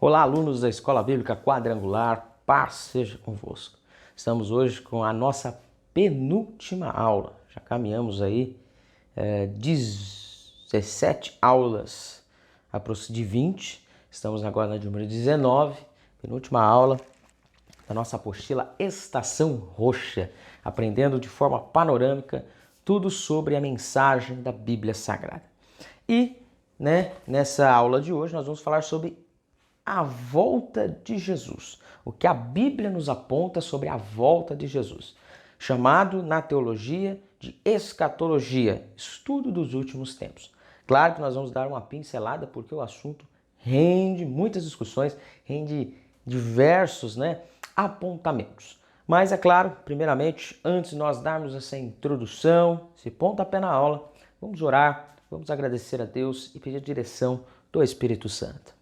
Olá, alunos da Escola Bíblica Quadrangular, paz seja convosco. Estamos hoje com a nossa penúltima aula. Já caminhamos aí 17 aulas de 20. Estamos agora na de número 19, penúltima aula da nossa apostila Estação Roxa, aprendendo de forma panorâmica tudo sobre a mensagem da Bíblia Sagrada. E nessa aula de hoje nós vamos falar sobre a volta de Jesus, o que a Bíblia nos aponta sobre a volta de Jesus, chamado na teologia de escatologia, estudo dos últimos tempos. Claro que nós vamos dar uma pincelada porque o assunto rende muitas discussões, rende diversos apontamentos. Mas é claro, primeiramente, antes de nós darmos essa introdução, esse pontapé na aula, vamos orar, vamos agradecer a Deus e pedir a direção do Espírito Santo.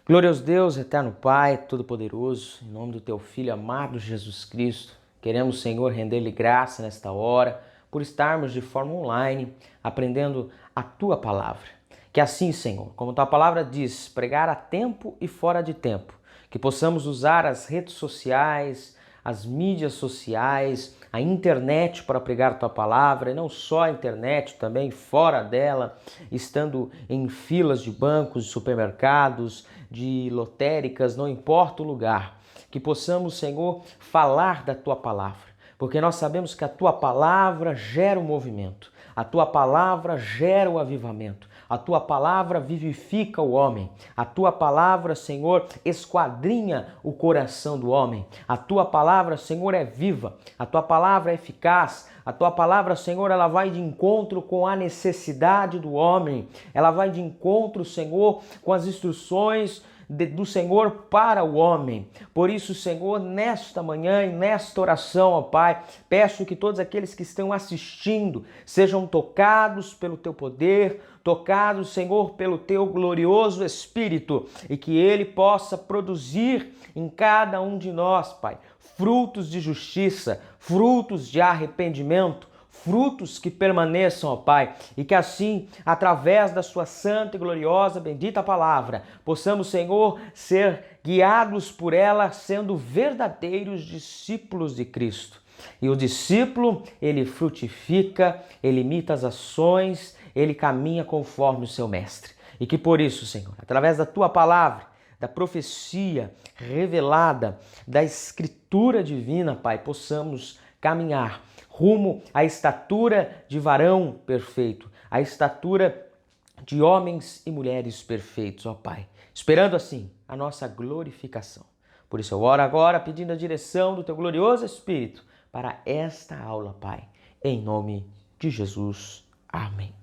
Glorioso Deus, eterno Pai, todo-poderoso, em nome do Teu Filho amado Jesus Cristo, queremos, Senhor, render-lhe graça nesta hora, por estarmos de forma online, aprendendo a Tua Palavra. Que assim, Senhor, como Tua Palavra diz, pregar a tempo e fora de tempo, que possamos usar as redes sociais, as mídias sociais, a internet para pregar a Tua Palavra, e não só a internet, também fora dela, estando em filas de bancos, de supermercados, de lotéricas, não importa o lugar, que possamos, Senhor, falar da Tua Palavra, porque nós sabemos que a Tua Palavra gera o movimento, a Tua Palavra gera o avivamento, a Tua Palavra vivifica o homem, a Tua Palavra, Senhor, esquadrinha o coração do homem, a Tua Palavra, Senhor, é viva, a Tua Palavra é eficaz, a Tua Palavra, Senhor, ela vai de encontro com a necessidade do homem, ela vai de encontro, Senhor, com as instruções do Senhor para o homem. Por isso, Senhor, nesta manhã e nesta oração, ó Pai, peço que todos aqueles que estão assistindo sejam tocados pelo Teu poder, tocados, Senhor, pelo Teu glorioso Espírito e que Ele possa produzir em cada um de nós, Pai, frutos de justiça, frutos de arrependimento, frutos que permaneçam, ó Pai, e que assim, através da Sua santa e gloriosa, bendita palavra, possamos, Senhor, ser guiados por ela, sendo verdadeiros discípulos de Cristo. E o discípulo, ele frutifica, ele imita as ações, ele caminha conforme o seu mestre. E que por isso, Senhor, através da Tua palavra, da profecia revelada, da escritura divina, Pai, possamos caminhar rumo à estatura de varão perfeito, à estatura de homens e mulheres perfeitos, ó Pai, esperando assim a nossa glorificação. Por isso eu oro agora pedindo a direção do Teu glorioso Espírito para esta aula, Pai, em nome de Jesus. Amém.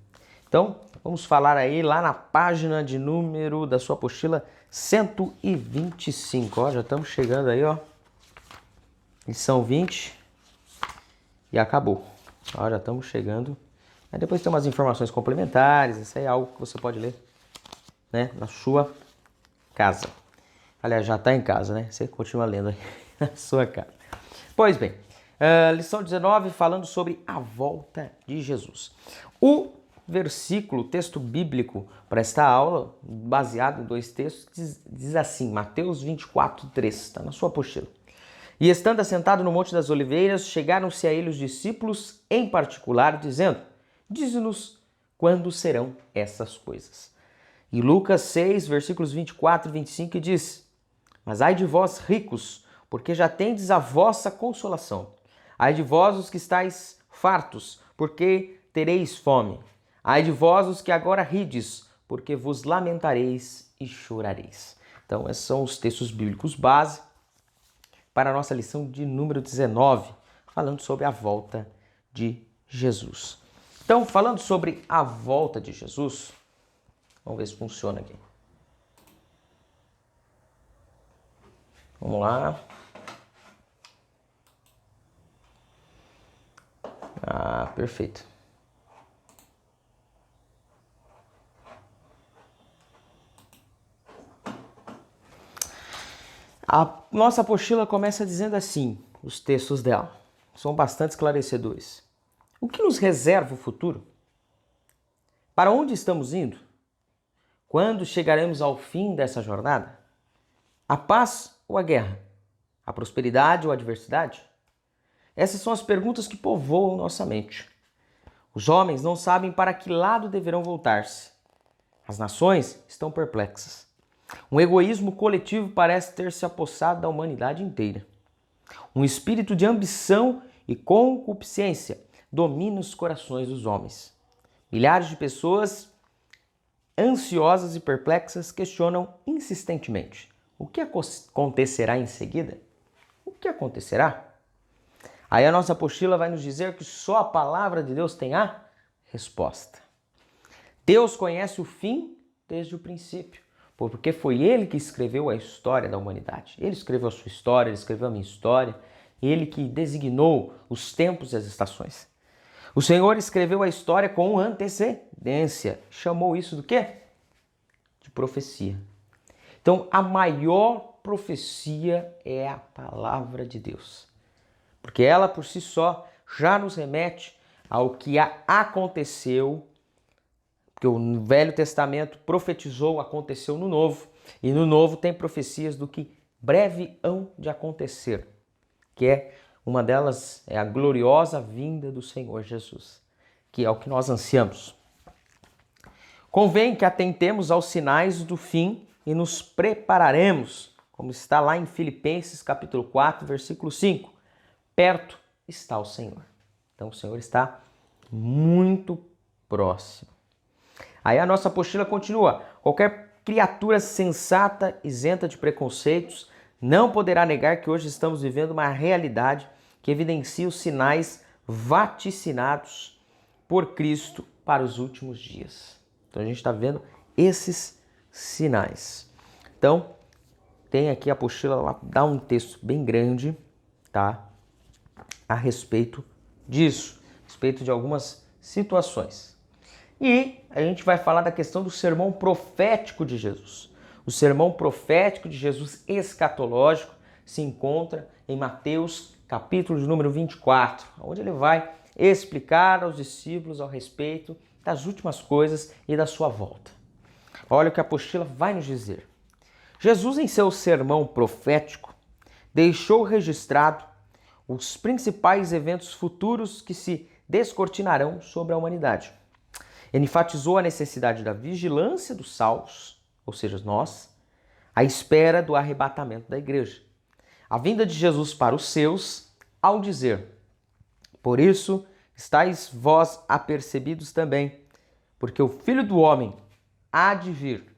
Então, vamos falar aí lá na página de número da sua apostila 125, ó, já estamos chegando aí, ó, lição 20. E acabou. Ó, já estamos chegando. Aí depois tem umas informações complementares. Isso aí é algo que você pode ler, na sua casa. Aliás, já está em casa, né? Você continua lendo aí na sua casa. Pois bem, lição 19 falando sobre a volta de Jesus. O versículo, o texto bíblico para esta aula, baseado em dois textos, diz assim, Mateus 24:3, está na sua apostila. E estando assentado no Monte das Oliveiras, chegaram-se a ele os discípulos em particular, dizendo, dize-nos quando serão essas coisas. E Lucas 6, versículos 24 e 25 diz, mas ai de vós ricos, porque já tendes a vossa consolação. Ai de vós os que estáis fartos, porque tereis fome. Ai de vós os que agora rides, porque vos lamentareis e chorareis. Então, esses são os textos bíblicos base para a nossa lição de número 19, falando sobre a volta de Jesus. Então, falando sobre a volta de Jesus, vamos ver se funciona aqui. Vamos lá. Ah, perfeito. A nossa apostila começa dizendo assim, os textos dela, são bastante esclarecedores. O que nos reserva o futuro? Para onde estamos indo? Quando chegaremos ao fim dessa jornada? A paz ou a guerra? A prosperidade ou a adversidade? Essas são as perguntas que povoam nossa mente. Os homens não sabem para que lado deverão voltar-se. As nações estão perplexas. Um egoísmo coletivo parece ter se apossado da humanidade inteira. Um espírito de ambição e concupiscência domina os corações dos homens. Milhares de pessoas ansiosas e perplexas questionam insistentemente: o que acontecerá em seguida? O que acontecerá? Aí a nossa apostila vai nos dizer que só a palavra de Deus tem a resposta. Deus conhece o fim desde o princípio, porque foi Ele que escreveu a história da humanidade. Ele escreveu a sua história, Ele escreveu a minha história, Ele que designou os tempos e as estações. O Senhor escreveu a história com antecedência. Chamou isso do quê? De profecia. Então, a maior profecia é a palavra de Deus. Porque ela, por si só, já nos remete ao que aconteceu, porque o Velho Testamento profetizou, aconteceu no Novo, e no Novo tem profecias do que breve hão de acontecer, que é uma delas é a gloriosa vinda do Senhor Jesus, que é o que nós ansiamos. Convém que atentemos aos sinais do fim e nos prepararemos, como está lá em Filipenses capítulo 4, versículo 5. Perto está o Senhor. Então o Senhor está muito próximo. Aí a nossa apostila continua. Qualquer criatura sensata, isenta de preconceitos, não poderá negar que hoje estamos vivendo uma realidade que evidencia os sinais vaticinados por Cristo para os últimos dias. Então a gente está vendo esses sinais. Então, tem aqui a apostila, ela dá um texto bem grande, tá? A respeito disso, a respeito de algumas situações. E a gente vai falar da questão do sermão profético de Jesus. O sermão profético de Jesus escatológico se encontra em Mateus, capítulo de número 24, onde ele vai explicar aos discípulos a respeito das últimas coisas e da sua volta. Olha o que a apostila vai nos dizer. Jesus, em seu sermão profético, deixou registrado os principais eventos futuros que se descortinarão sobre a humanidade. Ele enfatizou a necessidade da vigilância dos salvos, ou seja, nós, à espera do arrebatamento da igreja. A vinda de Jesus para os seus, ao dizer: por isso estáis vós apercebidos também, porque o Filho do Homem há de vir,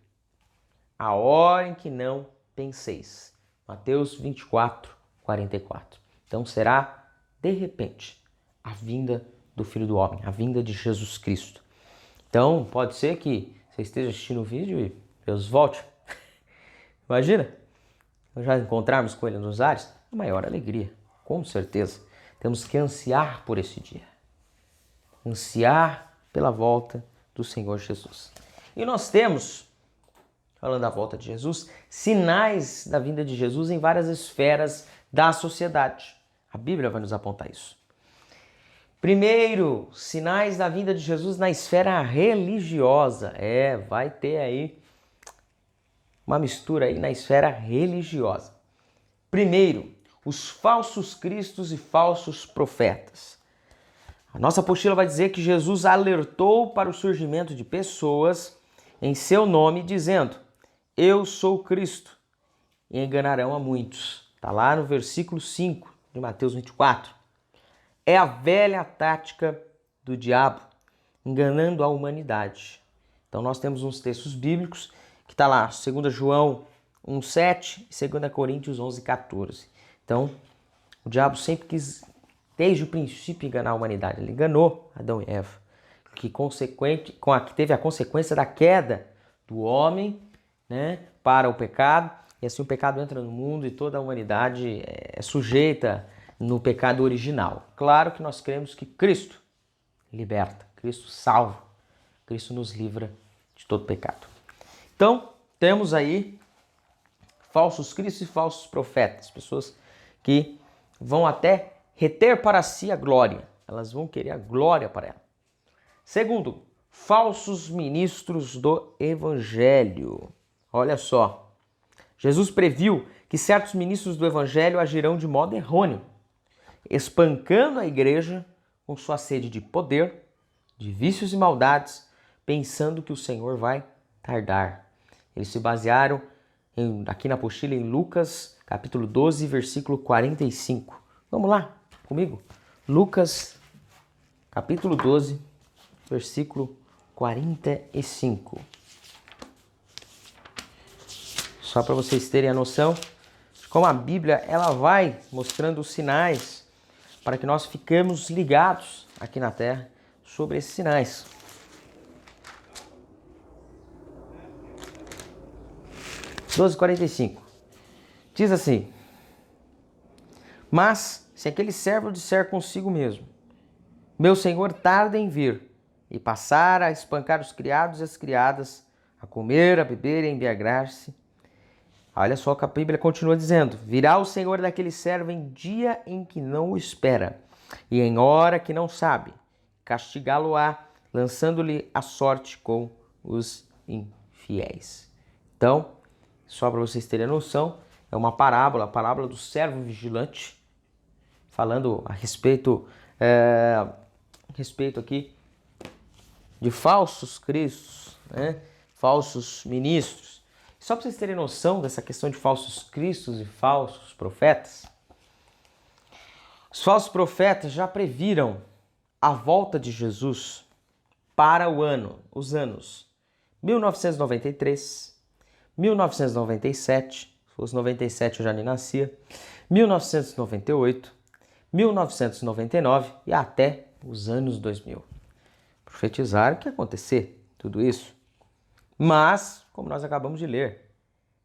a hora em que não penseis. Mateus 24, 44. Então será, de repente, a vinda do Filho do Homem, a vinda de Jesus Cristo. Então, pode ser que você esteja assistindo o vídeo e Deus volte. Imagina, já encontrarmos com Ele nos ares, a maior alegria, com certeza. Temos que ansiar por esse dia. Ansiar pela volta do Senhor Jesus. E nós temos, falando da volta de Jesus, sinais da vinda de Jesus em várias esferas da sociedade. A Bíblia vai nos apontar isso. Primeiro, sinais da vinda de Jesus na esfera religiosa. Vai ter aí uma mistura aí na esfera religiosa. Primeiro, os falsos cristos e falsos profetas. A nossa apostila vai dizer que Jesus alertou para o surgimento de pessoas em seu nome, dizendo: eu sou Cristo, e enganarão a muitos. Está lá no versículo 5 de Mateus 24. É a velha tática do diabo, enganando a humanidade. Então nós temos uns textos bíblicos que está lá, 2 João 1,7 e 2 Coríntios 11,14. Então, o diabo sempre quis, desde o princípio, enganar a humanidade. Ele enganou Adão e Eva, que teve a consequência da queda do homem, né, para o pecado, e assim o pecado entra no mundo e toda a humanidade é sujeita no pecado original. Claro que nós cremos que Cristo liberta, Cristo salva, Cristo nos livra de todo pecado. Então, temos aí falsos cristos e falsos profetas, pessoas que vão até reter para si a glória, elas vão querer a glória para ela. Segundo, falsos ministros do evangelho. Olha só, Jesus previu que certos ministros do evangelho agirão de modo errôneo, espancando a igreja com sua sede de poder, de vícios e maldades, pensando que o Senhor vai tardar. Eles se basearam aqui na apostila em Lucas, capítulo 12, versículo 45. Vamos lá comigo? Lucas, capítulo 12, versículo 45. Só para vocês terem a noção de como a Bíblia ela vai mostrando os sinais para que nós fiquemos ligados aqui na Terra sobre esses sinais. Doze 45. Diz assim: mas se aquele servo disser consigo mesmo, meu senhor tarda em vir, e passar a espancar os criados e as criadas, a comer, a beber e a embriagar-se, olha só que a Bíblia continua dizendo: virá o Senhor daquele servo em dia em que não o espera, e em hora que não sabe, castigá-lo-á, lançando-lhe a sorte com os infiéis. Então, só para vocês terem noção, é uma parábola, a parábola do servo vigilante, falando a respeito aqui de falsos cristos, né? Falsos ministros. Só para vocês terem noção dessa questão de falsos cristos e falsos profetas, os falsos profetas já previram a volta de Jesus para os anos 1993, 1997, se fosse 97 eu já nem nascia, 1998, 1999 e até os anos 2000. Profetizaram que ia acontecer tudo isso. Mas, como nós acabamos de ler,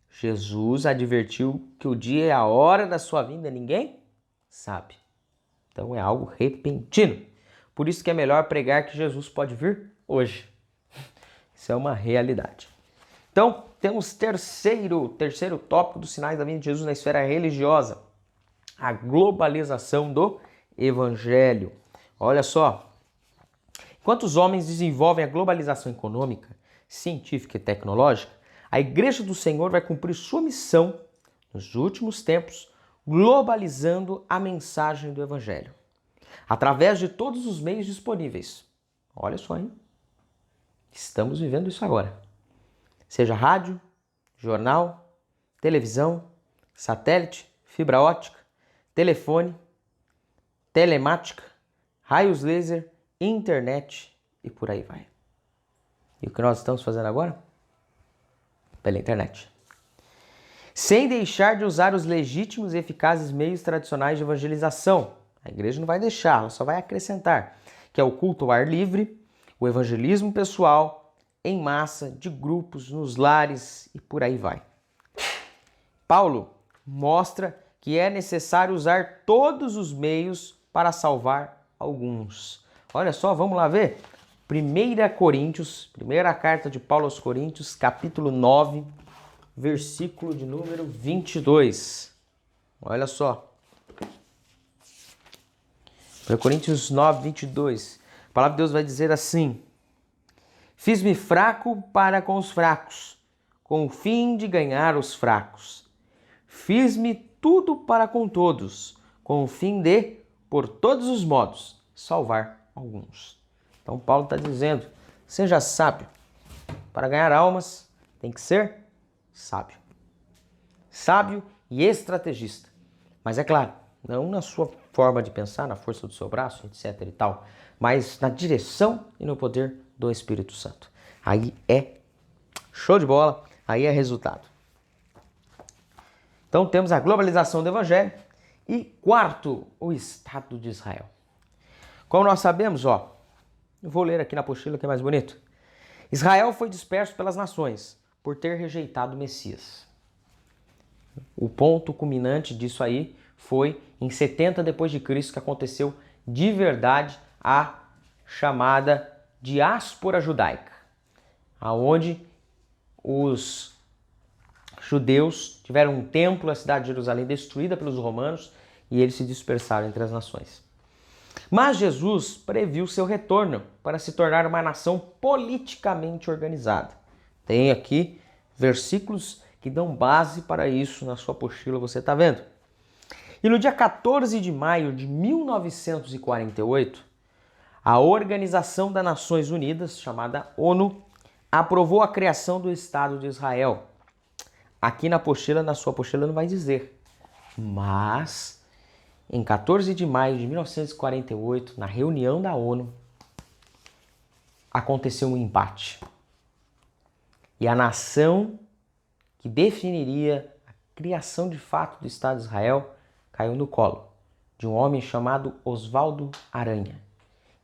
Jesus advertiu que o dia e a hora da sua vinda ninguém sabe. Então é algo repentino. Por isso que é melhor pregar que Jesus pode vir hoje. Isso é uma realidade. Então, temos terceiro tópico dos sinais da vinda de Jesus na esfera religiosa. A globalização do evangelho. Olha só. Enquanto os homens desenvolvem a globalização econômica, científica e tecnológica, a Igreja do Senhor vai cumprir sua missão nos últimos tempos, globalizando a mensagem do Evangelho, através de todos os meios disponíveis. Olha só, hein? Estamos vivendo isso agora. Seja rádio, jornal, televisão, satélite, fibra ótica, telefone, telemática, raios laser, internet e por aí vai. E o que nós estamos fazendo agora? Pela internet. Sem deixar de usar os legítimos e eficazes meios tradicionais de evangelização. A igreja não vai deixar, ela só vai acrescentar, que é o culto ao ar livre, o evangelismo pessoal, em massa, de grupos, nos lares e por aí vai. Paulo mostra que é necessário usar todos os meios para salvar alguns. Olha só, vamos lá ver? 1 Coríntios, primeira carta de Paulo aos Coríntios, capítulo 9, versículo de número 22. Olha só. 1 Coríntios 9, 22. A palavra de Deus vai dizer assim: fiz-me fraco para com os fracos, com o fim de ganhar os fracos. Fiz-me tudo para com todos, com o fim de, por todos os modos, salvar alguns. Então Paulo está dizendo, seja sábio. Para ganhar almas, tem que ser sábio. Sábio e estrategista. Mas é claro, não na sua forma de pensar, na força do seu braço, etc e tal, mas na direção e no poder do Espírito Santo. Aí é show de bola, aí é resultado. Então temos a globalização do Evangelho e quarto, o Estado de Israel. Como nós sabemos, eu vou ler aqui na apostila que é mais bonito. Israel foi disperso pelas nações por ter rejeitado o Messias. O ponto culminante disso aí foi em 70 depois de Cristo que aconteceu de verdade a chamada diáspora judaica, aonde os judeus tiveram um templo, a cidade de Jerusalém destruída pelos romanos e eles se dispersaram entre as nações. Mas Jesus previu seu retorno para se tornar uma nação politicamente organizada. Tem aqui versículos que dão base para isso na sua apostila, você está vendo. E no dia 14 de maio de 1948, a Organização das Nações Unidas, chamada ONU, aprovou a criação do Estado de Israel. Aqui na apostila, na sua apostila, não vai dizer. Mas, em 14 de maio de 1948, na reunião da ONU, aconteceu um empate. E a nação que definiria a criação de fato do Estado de Israel caiu no colo de um homem chamado Oswaldo Aranha.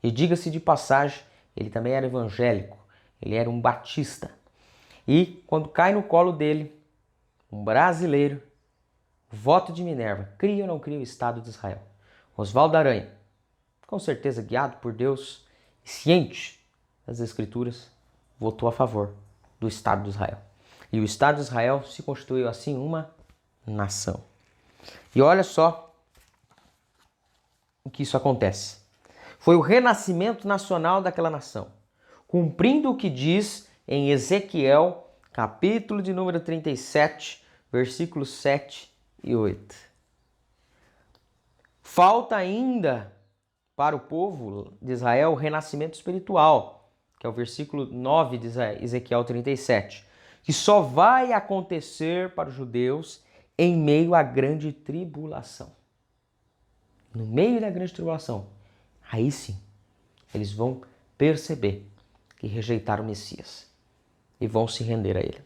E diga-se de passagem, ele também era evangélico, ele era um batista. E quando cai no colo dele, um brasileiro, voto de Minerva, cria ou não cria o Estado de Israel? Oswaldo Aranha, com certeza guiado por Deus e ciente das Escrituras, votou a favor do Estado de Israel. E o Estado de Israel se constituiu assim uma nação. E olha só o que isso acontece. Foi o renascimento nacional daquela nação, cumprindo o que diz em Ezequiel, capítulo de número 37, versículos 7 e 8. Falta ainda para o povo de Israel o renascimento espiritual, que é o versículo 9 de Ezequiel 37, que só vai acontecer para os judeus em meio à grande tribulação. No meio da grande tribulação, aí sim, eles vão perceber que rejeitaram o Messias e vão se render a ele.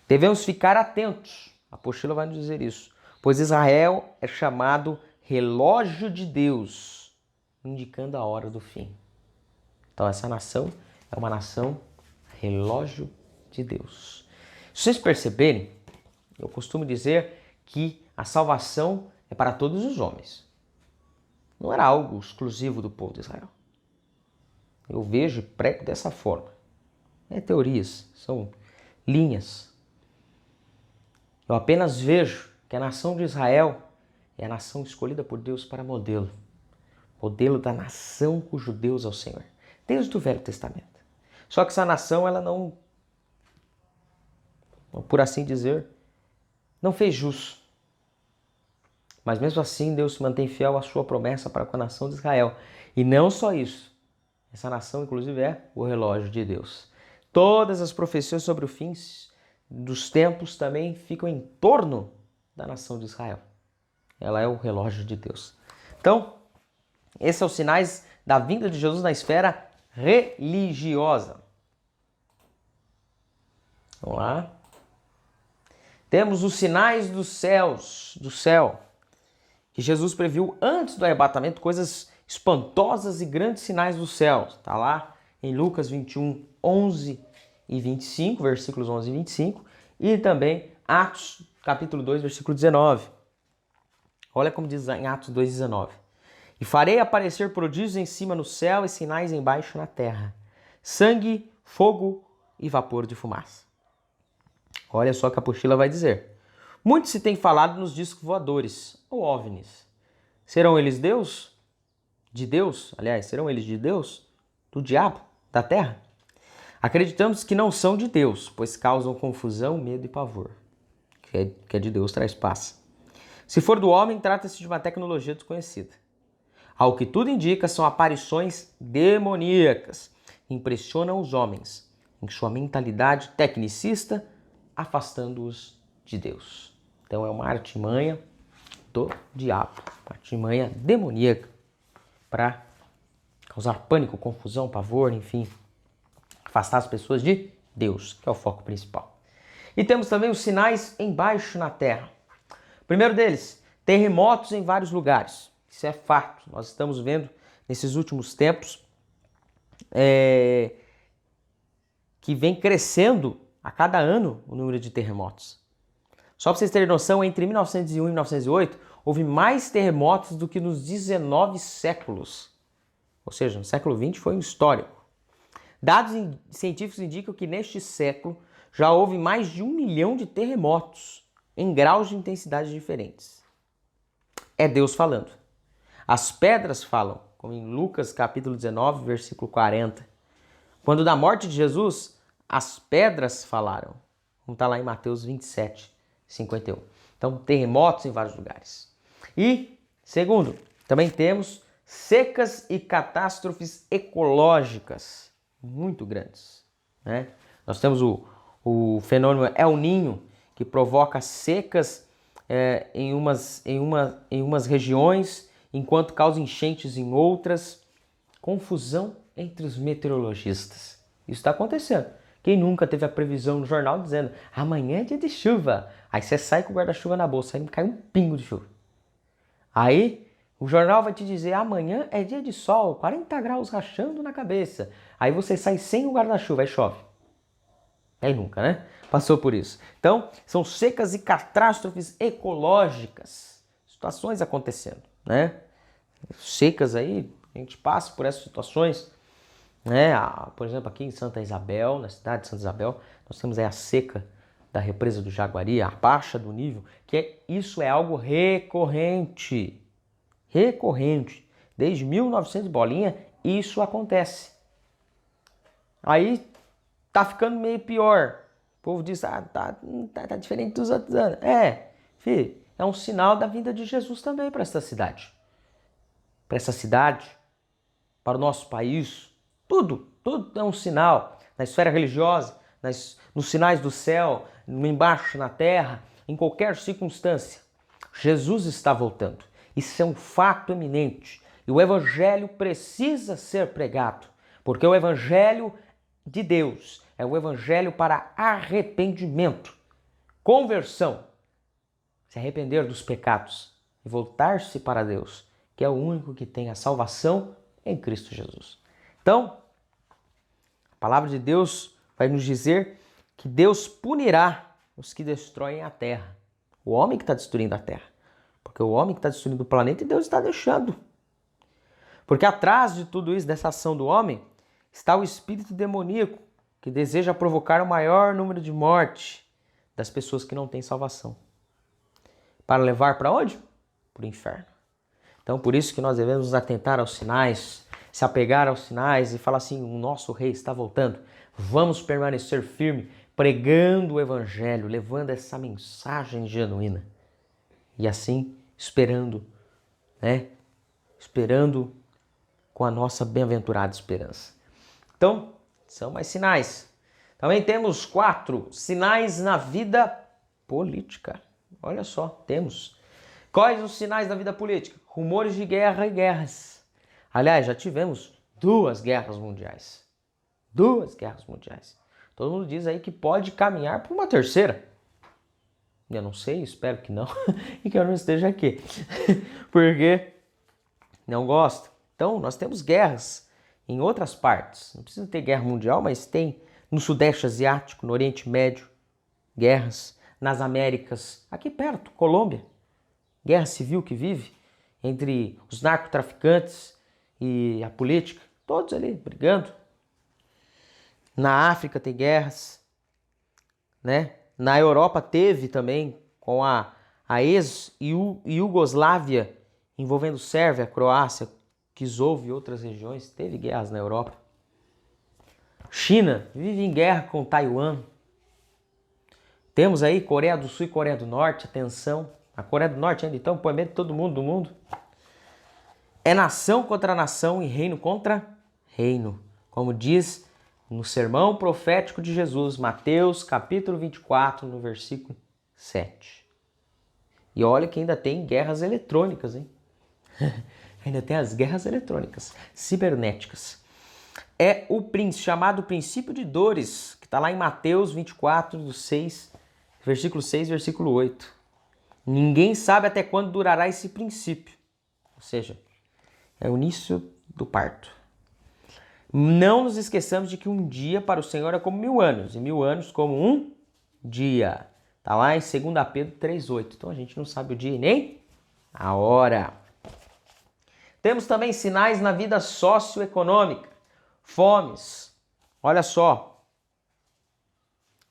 Devemos ficar atentos, a apostila vai nos dizer isso, pois Israel é chamado relógio de Deus, indicando a hora do fim. Então essa nação é uma nação relógio de Deus. Se vocês perceberem, eu costumo dizer que a salvação é para todos os homens. Não era algo exclusivo do povo de Israel. Eu vejo e prego dessa forma. É teorias, são linhas. Eu apenas vejo que a nação de Israel é a nação escolhida por Deus para modelo. Modelo da nação cujo Deus é o Senhor. Desde o Velho Testamento. Só que essa nação, ela não, por assim dizer, não fez jus. Mas mesmo assim, Deus se mantém fiel à sua promessa para com a nação de Israel. E não só isso. Essa nação, inclusive, é o relógio de Deus. Todas as profecias sobre o fim dos tempos também ficam em torno da nação de Israel. Ela é o relógio de Deus. Então, esses são os sinais da vinda de Jesus na esfera religiosa. Vamos lá. Temos os sinais dos céus, do céu, que Jesus previu antes do arrebatamento, coisas espantosas e grandes sinais do céu. Está lá em Lucas 21, 11 e 25, versículos 11 e 25, e também Atos, capítulo 2, versículo 19. Olha como diz em Atos 2, 19. E farei aparecer prodígios em cima no céu e sinais embaixo na terra. Sangue, fogo e vapor de fumaça. Olha só o que a apostila vai dizer. Muito se tem falado nos discos voadores, ou OVNIs. Serão eles Deus? De Deus? Aliás, serão eles de Deus? Do diabo? Da terra? Acreditamos que não são de Deus, pois causam confusão, medo e pavor. Que é de Deus traz paz. Se for do homem, trata-se de uma tecnologia desconhecida. Ao que tudo indica, são aparições demoníacas que impressionam os homens em sua mentalidade tecnicista, afastando-os de Deus. Então é uma artimanha do diabo, uma artimanha demoníaca para causar pânico, confusão, pavor, enfim, afastar as pessoas de Deus, que é o foco principal. E temos também os sinais embaixo na terra. O primeiro deles, terremotos em vários lugares. Isso é fato. Nós estamos vendo nesses últimos tempos que vem crescendo a cada ano o número de terremotos. Só para vocês terem noção, entre 1901 e 1908, houve mais terremotos do que nos 19 séculos. Ou seja, no século XX foi um histórico. Dados científicos indicam que neste século já houve mais de 1 milhão de terremotos em graus de intensidade diferentes. É Deus falando. As pedras falam, como em Lucas capítulo 19, versículo 40. Quando da morte de Jesus, as pedras falaram. como está lá em Mateus 27, 51. Então, terremotos em vários lugares. E, segundo, também temos secas e catástrofes ecológicas muito grandes, né? Nós temos o fenômeno El Niño, que provoca secas em umas regiões, enquanto causa enchentes em outras. Confusão entre os meteorologistas. Isso está acontecendo. Quem nunca teve a previsão no jornal dizendo amanhã é dia de chuva. Aí você sai com o guarda-chuva na bolsa, aí cai um pingo de chuva. Aí o jornal vai te dizer amanhã é dia de sol, 40 graus rachando na cabeça. Aí você sai sem o guarda-chuva, aí chove. Quem nunca, né? Passou por isso. Então, são secas e catástrofes ecológicas. Situações acontecendo, né? Secas aí, a gente passa por essas situações, né? Por exemplo, aqui em Santa Isabel, na cidade de Santa Isabel, nós temos aí a seca da represa do Jaguari, a baixa do nível, isso é algo recorrente. Recorrente. Desde 1900 bolinha, isso acontece. Aí tá ficando meio pior. O povo diz, tá diferente dos outros anos. Filho, é um sinal da vinda de Jesus também para essa cidade. Para essa cidade, para o nosso país, tudo é um sinal. Na esfera religiosa, nos sinais do céu, embaixo na terra, em qualquer circunstância. Jesus está voltando. Isso é um fato eminente. E o evangelho precisa ser pregado, porque o evangelho de Deus é o evangelho para arrependimento, conversão, se arrepender dos pecados e voltar-se para Deus, que é o único que tem a salvação em Cristo Jesus. Então, a palavra de Deus vai nos dizer que Deus punirá os que destroem a terra. O homem que está destruindo a terra. Porque o homem que está destruindo o planeta, Deus está deixando. Porque atrás de tudo isso, dessa ação do homem, está o espírito demoníaco, que deseja provocar o maior número de morte das pessoas que não têm salvação. Para levar para onde? Para o inferno. Então, por isso que nós devemos nos atentar aos sinais, se apegar aos sinais e falar assim, o nosso rei está voltando. Vamos permanecer firme, pregando o evangelho, levando essa mensagem genuína. E assim, esperando, né? Esperando com a nossa bem-aventurada esperança. Então, são mais sinais. Também temos 4 sinais na vida política. Olha só, temos. Quais os sinais da vida política? Rumores de guerra e guerras. Aliás, já tivemos 2 guerras mundiais. 2 guerras mundiais. Todo mundo diz aí que pode caminhar para uma terceira. Eu não sei, espero que não. E que eu não esteja aqui. Porque não gosto. Então, nós temos guerras em outras partes. Não precisa ter guerra mundial, mas tem no Sudeste Asiático, no Oriente Médio, guerras nas Américas, aqui perto, Colômbia. Guerra civil que vive entre os narcotraficantes e a política. Todos ali brigando. Na África tem guerras, né? Na Europa teve também com a ex-Iugoslávia, envolvendo Sérvia, Croácia, Kosovo e outras regiões. Teve guerras na Europa. China vive em guerra com Taiwan. Temos aí Coreia do Sul e Coreia do Norte. Atenção. A Coreia do Norte ainda então põe medo de todo mundo do mundo. É nação contra nação e reino contra reino. Como diz no sermão profético de Jesus, Mateus capítulo 24, no versículo 7. E olha que ainda tem guerras eletrônicas, hein? Ainda tem as guerras eletrônicas, cibernéticas. É o chamado princípio de dores, que está lá em Mateus 24, do 6, versículo 6, versículo 8. Ninguém sabe até quando durará esse princípio. Ou seja, é o início do parto. Não nos esqueçamos de que um dia para o Senhor é como 1000 anos, e 1000 anos como um dia. Está lá em 2 Pedro 3,8. Então a gente não sabe o dia e nem a hora. Temos também sinais na vida socioeconômica. Fomes. Olha só.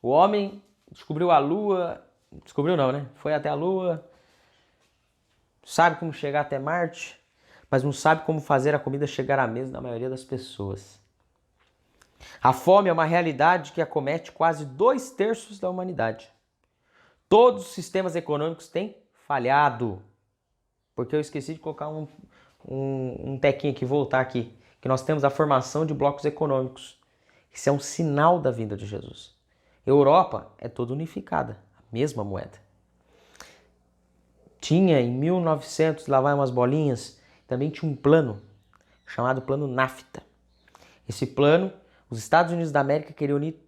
O homem descobriu a Lua. Descobriu não, né? Foi até a Lua. Sabe como chegar até Marte. Mas não sabe como fazer a comida chegar à mesa da maioria das pessoas. A fome é uma realidade que acomete quase 2/3 da humanidade. Todos os sistemas econômicos têm falhado. Porque eu esqueci de colocar um tequinho aqui, voltar aqui. Que nós temos a formação de blocos econômicos. Isso é um sinal da vinda de Jesus. Europa é toda unificada, a mesma moeda. Tinha em 1900, lá vai umas bolinhas, também tinha um plano chamado Plano NAFTA. Esse plano, os Estados Unidos da América queriam unir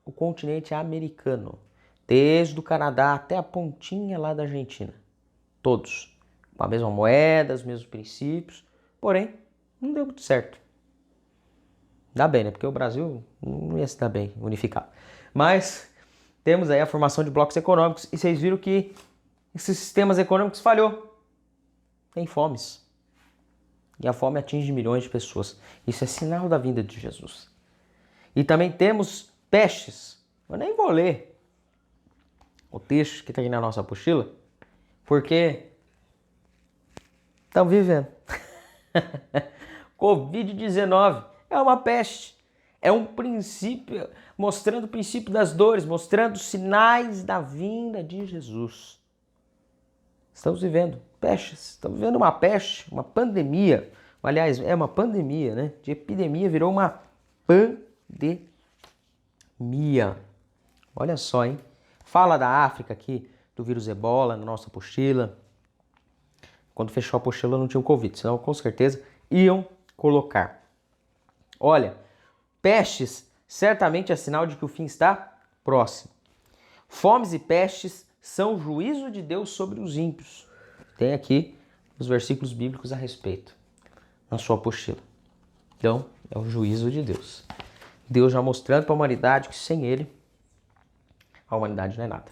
o continente americano, desde o Canadá até a pontinha lá da Argentina. Todos, com a mesma moeda, os mesmos princípios, porém, não deu muito certo. Dá bem, né? Porque o Brasil não ia se dar bem unificado. Mas temos aí a formação de blocos econômicos e vocês viram que esses sistemas econômicos falhou. Tem fomes. E a fome atinge milhões de pessoas. Isso é sinal da vinda de Jesus. E também temos pestes. Eu nem vou ler o texto que está aqui na nossa apostila, porque estamos vivendo. Covid-19 é uma peste. É um princípio, mostrando o princípio das dores, mostrando os sinais da vinda de Jesus. Estamos vivendo pestes, estamos vivendo uma peste, uma pandemia. Aliás, é uma pandemia, né? De epidemia virou uma pandemia. Olha só, hein? Fala da África aqui, do vírus Ebola, na nossa apostila. Quando fechou a apostila não tinha o Covid, senão com certeza iam colocar. Olha, pestes certamente é sinal de que o fim está próximo. Fomes e pestes são o juízo de Deus sobre os ímpios. Tem aqui os versículos bíblicos a respeito, na sua apostila. Então, é o juízo de Deus. Deus já mostrando para a humanidade que sem Ele, a humanidade não é nada.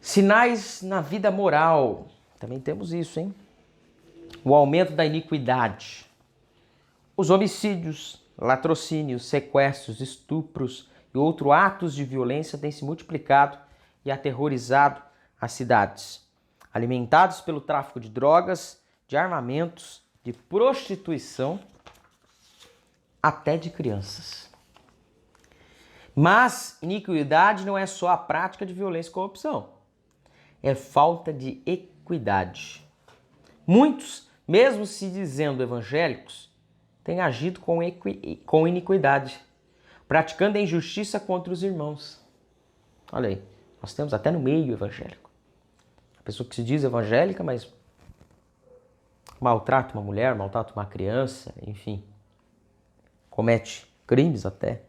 Sinais na vida moral. Também temos isso, hein? O aumento da iniquidade. Os homicídios, latrocínios, sequestros, estupros e outros atos de violência têm se multiplicado e aterrorizado as cidades, alimentados pelo tráfico de drogas, de armamentos, de prostituição, até de crianças. Mas iniquidade não é só a prática de violência e corrupção, é falta de equidade. Muitos, mesmo se dizendo evangélicos, têm agido com iniquidade, praticando a injustiça contra os irmãos. Olha aí, nós temos até no meio evangélico. A pessoa que se diz evangélica, mas maltrata uma mulher, maltrata uma criança, enfim, comete crimes até.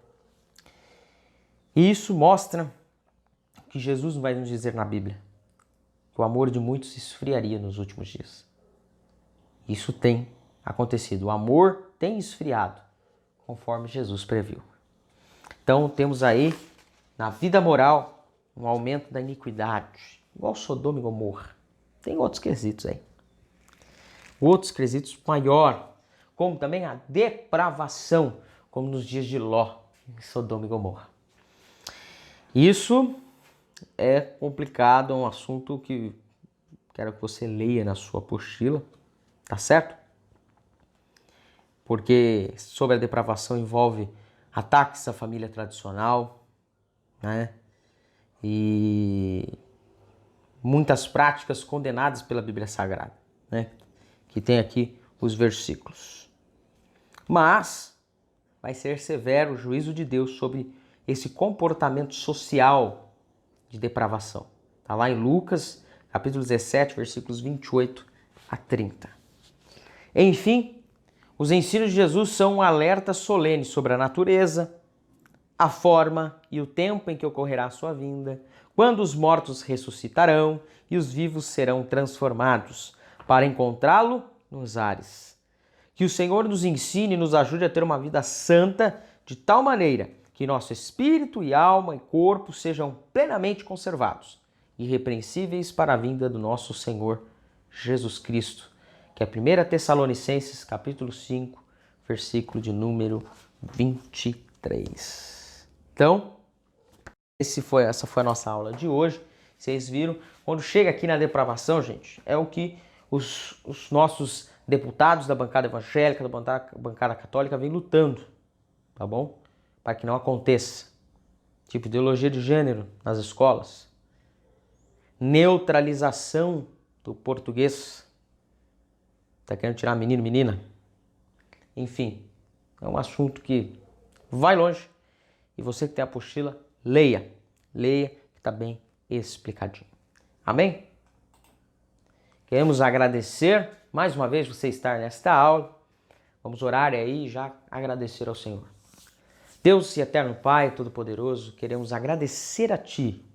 E isso mostra o que Jesus vai nos dizer na Bíblia, que o amor de muitos se esfriaria nos últimos dias. Isso tem acontecido. O amor tem esfriado, conforme Jesus previu. Então temos aí, na vida moral, um aumento da iniquidade, igual Sodoma e Gomorra. Tem outros quesitos aí. Outros quesitos maior, como também a depravação, como nos dias de Ló, em Sodoma e Gomorra. Isso é complicado, é um assunto que quero que você leia na sua apostila, tá certo? Porque sobre a depravação envolve ataques à família tradicional, né? E muitas práticas condenadas pela Bíblia Sagrada, né? Que tem aqui os versículos. Mas vai ser severo o juízo de Deus sobre esse comportamento social de depravação. Está lá em Lucas, capítulo 17, versículos 28 a 30. Enfim, os ensinos de Jesus são um alerta solene sobre a natureza, a forma e o tempo em que ocorrerá a sua vinda, quando os mortos ressuscitarão e os vivos serão transformados, para encontrá-lo nos ares. Que o Senhor nos ensine e nos ajude a ter uma vida santa, de tal maneira que nosso espírito e alma e corpo sejam plenamente conservados, irrepreensíveis para a vinda do nosso Senhor Jesus Cristo, que é 1 Tessalonicenses, capítulo 5, versículo de número 23. Então, essa foi a nossa aula de hoje. Vocês viram, quando chega aqui na depravação, gente, é o que os nossos deputados da bancada evangélica, da bancada católica, vêm lutando, tá bom? Para que não aconteça. Tipo, ideologia de gênero nas escolas. Neutralização do português. Tá querendo tirar menino, menina? Enfim, é um assunto que vai longe. E você que tem a apostila, leia. Leia, que está bem explicadinho. Amém? Queremos agradecer mais uma vez você estar nesta aula. Vamos orar aí e já agradecer ao Senhor. Deus e eterno Pai Todo-Poderoso, queremos agradecer a Ti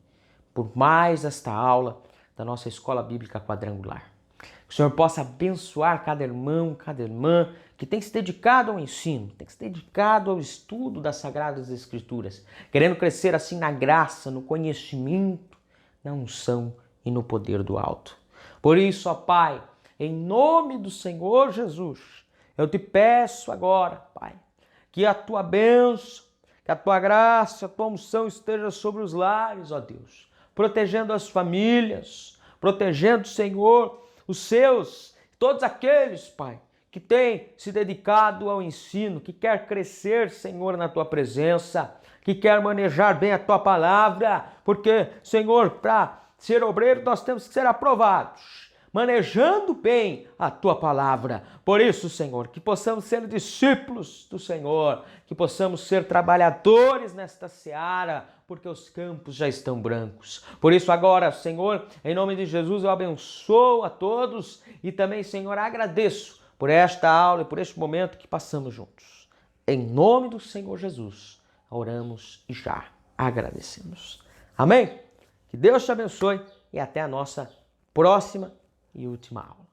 por mais esta aula da nossa Escola Bíblica Quadrangular. Que o Senhor possa abençoar cada irmão, cada irmã que tem se dedicado ao ensino, tem se dedicado ao estudo das Sagradas Escrituras, querendo crescer assim na graça, no conhecimento, na unção e no poder do alto. Por isso, ó Pai, em nome do Senhor Jesus, eu te peço agora, Pai, que a Tua bênção, que a Tua graça, a Tua unção esteja sobre os lares, ó Deus, protegendo as famílias, protegendo, Senhor, os seus, todos aqueles, Pai, que têm se dedicado ao ensino, que quer crescer, Senhor, na Tua presença, que quer manejar bem a Tua palavra, porque, Senhor, para ser obreiro nós temos que ser aprovados, manejando bem a Tua palavra. Por isso, Senhor, que possamos ser discípulos do Senhor, que possamos ser trabalhadores nesta seara, porque os campos já estão brancos. Por isso agora, Senhor, em nome de Jesus, eu abençoo a todos e também, Senhor, agradeço por esta aula e por este momento que passamos juntos. Em nome do Senhor Jesus, oramos e já agradecemos. Amém? Que Deus te abençoe e até a nossa próxima e última aula.